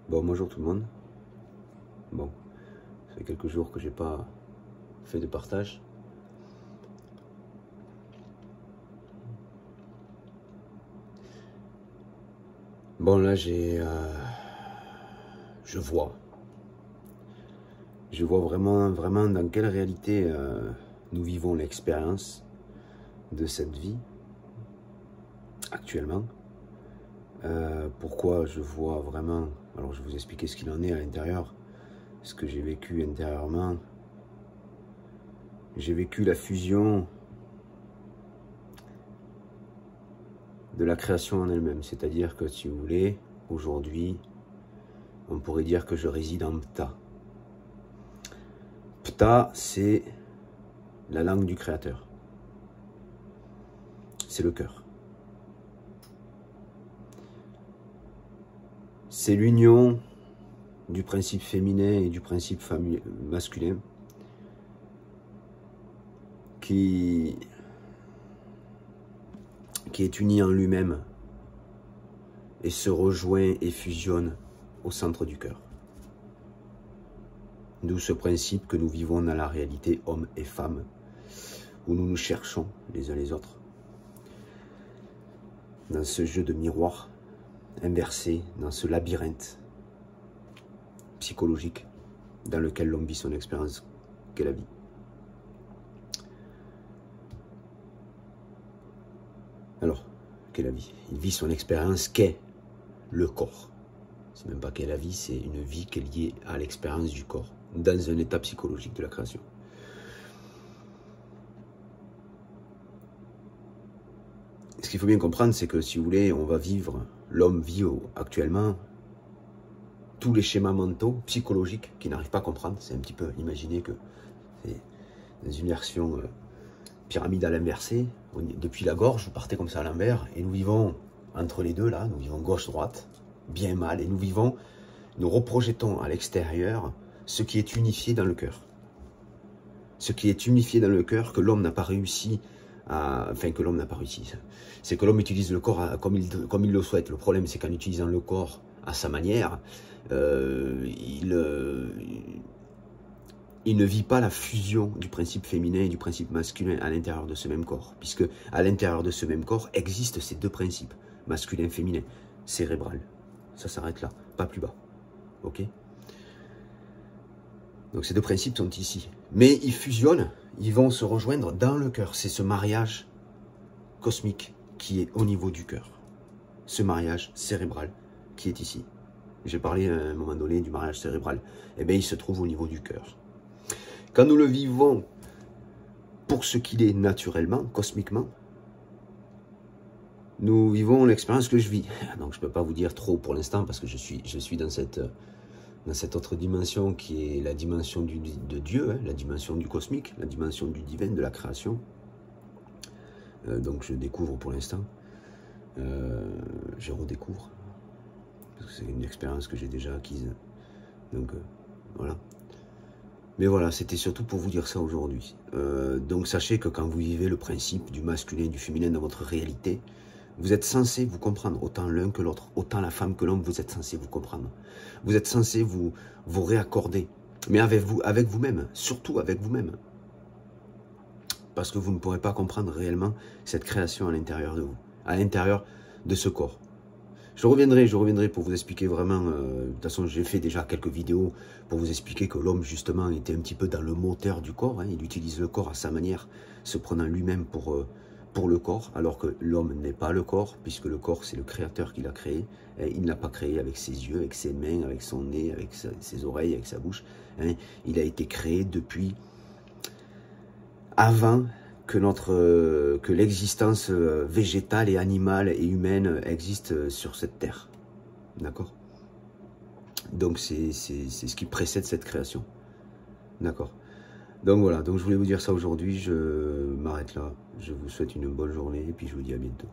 Bon, bonjour tout le monde. Bon, ça fait quelques jours que j'ai pas fait de partage. Bon, là, je vois vraiment dans quelle réalité nous vivons l'expérience de cette vie actuellement. Pourquoi je vois vraiment, alors je vais vous expliquer ce qu'il en est à l'intérieur, ce que j'ai vécu intérieurement. J'ai vécu la fusion de la création en elle-même, c'est-à-dire que si vous voulez, aujourd'hui, on pourrait dire que je réside en Ptah. Ptah, c'est la langue du créateur. C'est le cœur. C'est l'union du principe féminin et du principe masculin qui est uni en lui-même et se rejoint et fusionne au centre du cœur. D'où ce principe que nous vivons dans la réalité homme et femme, où nous nous cherchons les uns les autres, dans ce jeu de miroir inversé, dans ce labyrinthe psychologique dans lequel l'homme vit son expérience qu'est la vie. Alors, qu'est la vie? Il vit son expérience qu'est le corps. C'est même pas qu'est la vie, c'est une vie qui est liée à l'expérience du corps, dans un état psychologique de la création. Ce qu'il faut bien comprendre, c'est que si vous voulez, on va vivre, l'homme vit actuellement tous les schémas mentaux, psychologiques, qu'il n'arrive pas à comprendre. C'est un petit peu, imaginez que c'est dans une version pyramidale inversée, depuis la gorge, vous partez comme ça à l'envers, et nous vivons entre les deux, là, nous vivons gauche-droite, bien mal, et nous reprojetons à l'extérieur ce qui est unifié dans le cœur. Ce qui est unifié dans le cœur, que l'homme n'a pas réussi à... Enfin, que l'homme n'a pas réussi. C'est que l'homme utilise le corps comme il le souhaite. Le problème, c'est qu'en utilisant le corps à sa manière, il ne vit pas la fusion du principe féminin et du principe masculin à l'intérieur de ce même corps. Puisque à l'intérieur de ce même corps existent ces deux principes, masculin, féminin, cérébral. Ça s'arrête là, pas plus bas. Ok ? Donc ces deux principes sont ici. Mais ils fusionnent, ils vont se rejoindre dans le cœur. C'est ce mariage cosmique qui est au niveau du cœur. Ce mariage cérébral qui est ici. J'ai parlé à un moment donné du mariage cérébral. Eh bien, il se trouve au niveau du cœur. Quand nous le vivons pour ce qu'il est naturellement, cosmiquement, nous vivons l'expérience que je vis. Donc je ne peux pas vous dire trop pour l'instant parce que je suis dans cette autre dimension qui est la dimension de Dieu, hein, la dimension du cosmique, la dimension du divin, de la création. Donc je découvre pour l'instant. Je redécouvre. Parce que c'est une expérience que j'ai déjà acquise. Donc voilà. Mais voilà, c'était surtout pour vous dire ça aujourd'hui. Donc sachez que quand vous vivez le principe du masculin et du féminin dans votre réalité, vous êtes censé vous comprendre, autant l'un que l'autre, autant la femme que l'homme, vous êtes censé vous comprendre. Vous êtes censé vous réaccorder, mais avec vous-même, surtout avec vous-même. Parce que vous ne pourrez pas comprendre réellement cette création à l'intérieur de vous, à l'intérieur de ce corps. Je reviendrai pour vous expliquer vraiment, de toute façon j'ai fait déjà quelques vidéos pour vous expliquer que l'homme justement était un petit peu dans le moteur du corps, hein, il utilise le corps à sa manière, se prenant lui-même pour le corps, alors que l'homme n'est pas le corps, puisque le corps c'est le créateur qui l'a créé, hein, il ne l'a pas créé avec ses yeux, avec ses mains, avec son nez, avec ses oreilles, avec sa bouche, hein, il a été créé depuis avant que l'existence végétale et animale et humaine existe sur cette terre. D'accord? Donc c'est ce qui précède cette création. D'accord? Donc voilà, donc je voulais vous dire ça aujourd'hui, je m'arrête là. Je vous souhaite une bonne journée et puis je vous dis à bientôt.